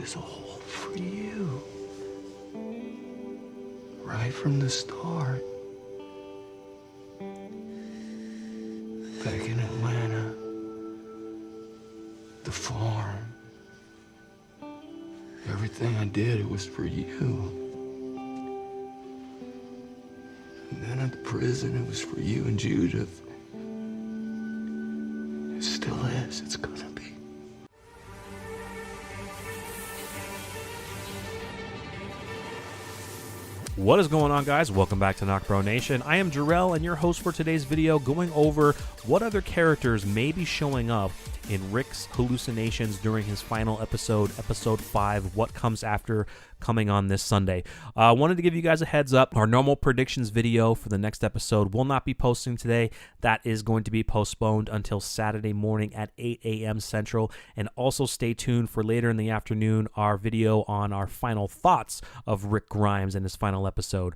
was all for you. Right from the start. Back in Atlanta. The farm. Everything I did, it was for you. And then at the prison, it was for you and Judith. It still is. It's gonna be. What is going on, guys? Welcome back to NocBro Nation. I am Jarrell, and your host for today's video, going over what other characters may be showing up in Rick's hallucinations during his final episode, episode 5, What Comes After, coming on this Sunday. I wanted to give you guys a heads up. Our normal predictions video for the next episode will not be posting today. That is going to be postponed until Saturday morning at 8 a.m. Central. And also stay tuned for later in the afternoon, our video on our final thoughts of Rick Grimes in his final episode.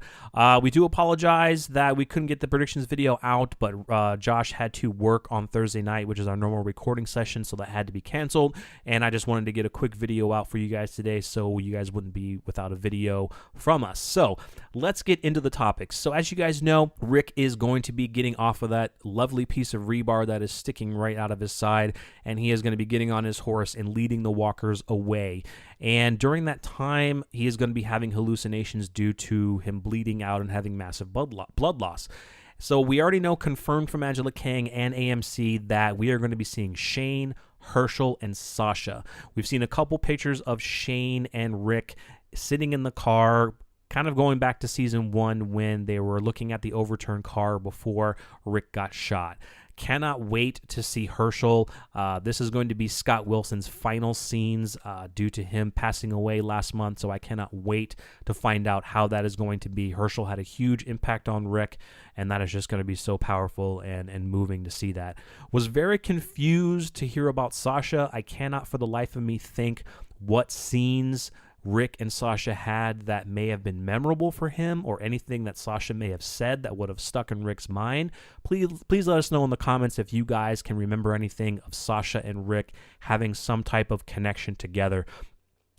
We do apologize that we couldn't get the predictions video out, but Josh had to work on Thursday night, which is our normal recording session, so that had to be canceled. And I just wanted to get a quick video out for you guys today so you guys wouldn't be without a video from us. So let's get into the topics. So as you guys know, Rick is going to be getting off of that lovely piece of rebar that is sticking right out of his side, and he is going to be getting on his horse and leading the walkers away. And during that time, he is going to be having hallucinations due to him bleeding out and having massive blood loss. So we already know, confirmed from Angela Kang and AMC, that we are going to be seeing Shane, Herschel, and Sasha. We've seen a couple pictures of Shane and Rick sitting in the car, kind of going back to season 1 when they were looking at the overturned car before Rick got shot. Cannot wait to see Herschel. This is going to be Scott Wilson's final scenes due to him passing away last month, so I cannot wait to find out how that is going to be. Herschel had a huge impact on Rick, and that is just going to be so powerful and moving to see that. Was very confused to hear about Sasha. I cannot for the life of me think what scenes Rick and Sasha had that may have been memorable for him, or anything that Sasha may have said that would have stuck in Rick's mind. Please let us know in the comments if you guys can remember anything of Sasha and Rick having some type of connection together.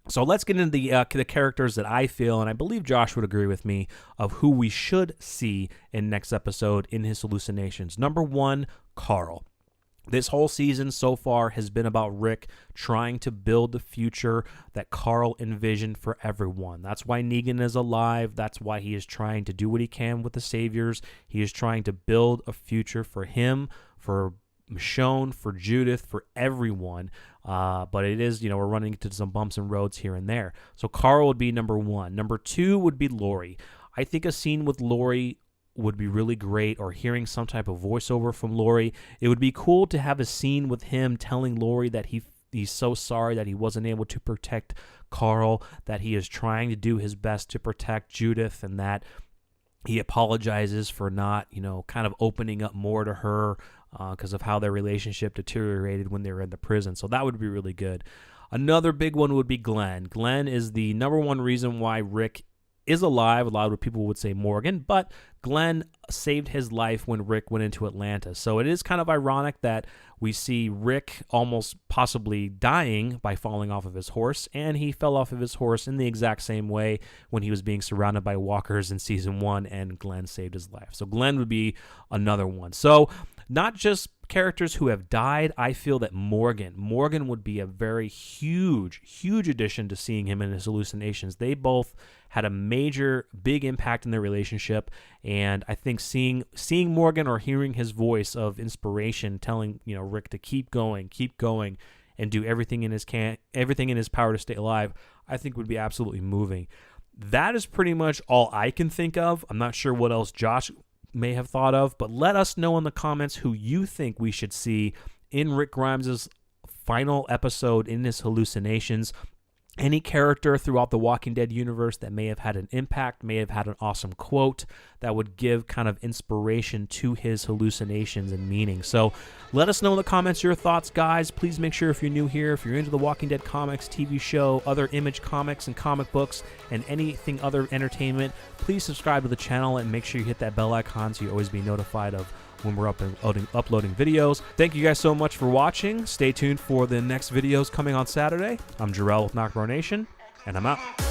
So let's get into the characters that I feel, and I believe Josh would agree with me, of who we should see in next episode in his hallucinations. Number 1, Carl. This whole season so far has been about Rick trying to build the future that Carl envisioned for everyone. That's why Negan is alive. That's why he is trying to do what he can with the Saviors. He is trying to build a future for him, for Michonne, for Judith, for everyone. But it is, we're running into some bumps and roads here and there. So Carl would be number 1. Number 2 would be Lori. I think a scene with Lori would be really great, or hearing some type of voiceover from Lori. It would be cool to have a scene with him telling Lori that he's so sorry that he wasn't able to protect Carl, that he is trying to do his best to protect Judith, and that he apologizes for not, kind of opening up more to her because of how their relationship deteriorated when they were in the prison. So that would be really good. Another big one would be Glenn. Glenn is the number 1 reason why Rick is alive. A lot of people would say Morgan, but Glenn saved his life when Rick went into Atlanta. So it is kind of ironic that we see Rick almost possibly dying by falling off of his horse, and he fell off of his horse in the exact same way when he was being surrounded by walkers in season 1, and Glenn saved his life. So Glenn would be another one. So not just characters who have died. I feel that Morgan would be a very huge addition to seeing him in his hallucinations. They both had a big impact in their relationship, and I think seeing Morgan, or hearing his voice of inspiration telling Rick to keep going and do everything in his power to stay alive, I think would be absolutely moving. That is pretty much all I can think of. I'm not sure what else Josh may have thought of, but let us know in the comments who you think we should see in Rick Grimes' final episode in his hallucinations. Any character throughout the Walking Dead universe that may have had an impact, may have had an awesome quote that would give kind of inspiration to his hallucinations and meaning. So let us know in the comments your thoughts, guys. Please make sure, if you're new here, if you're into the Walking Dead comics, TV show, other Image comics and comic books, and anything other entertainment, please subscribe to the channel and make sure you hit that bell icon so you always be notified of when we're uploading videos. Thank you guys so much for watching. Stay tuned for the next videos coming on Saturday. I'm Jarrell with NocBro Nation, and I'm out.